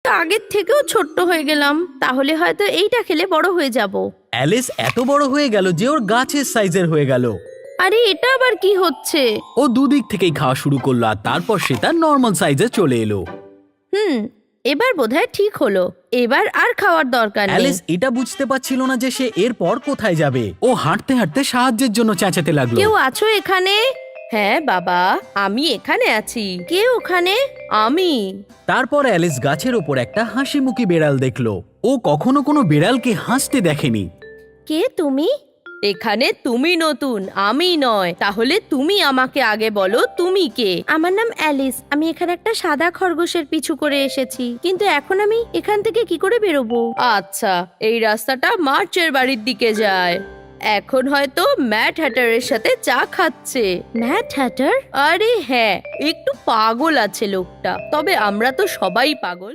আগের থেকেও ছোট্ট হয়ে গেলাম। তাহলে হয়তো এইটা খেলে বড় হয়ে যাব। অ্যালিস এত বড় হয়ে গেল যে ওর গাছের সাইজের হয়ে গেল। আরে এটা আবার কি হচ্ছে? ও দুদিক থেকেই খাওয়া শুরু করলো আর তারপর সে তার নর্মাল সাইজে চলে এলো। এবার বোধহয় ঠিক হলো। এবার আর খাওয়ার দরকার নেই। অ্যালিস এটা বুঝতে পারছিল না যে সে এরপর কোথায় যাবে। ও হাঁটতে হাঁটতে সাহায্যের জন্য চেঁচাতে লাগলো। কেউ আছো এখানে? হ্যাঁ বাবা, আমি এখানে আছি। কে ওখানে? আমি। তারপর অ্যালিস গাছের ওপর একটা হাসিমুখী বেড়াল দেখলো। ও কখনো কোনো বেড়ালকে হাসতে দেখেনি। কে তুমি? এখানে তুমি নতুন, আমি নয়। তাহলে তুমি আমাকে আগে বলো, তুমি কে? আমার নাম অ্যালিস। আমি এখানে একটা সাদা খরগোশের পিছু করে এসেছি, কিন্তু এখন আমি এখান থেকে কি করে বেরোবো? আচ্ছা, এই রাস্তাটা মার্চের বাড়ির দিকে যায়। এখন হয়তো ম্যাড হ্যাটারের সাথে চা খাচ্ছে। Mad Hatter? আরে হ্যাঁ, একটু পাগল আছে লোকটা। তবে আমরা তো সবাই পাগল।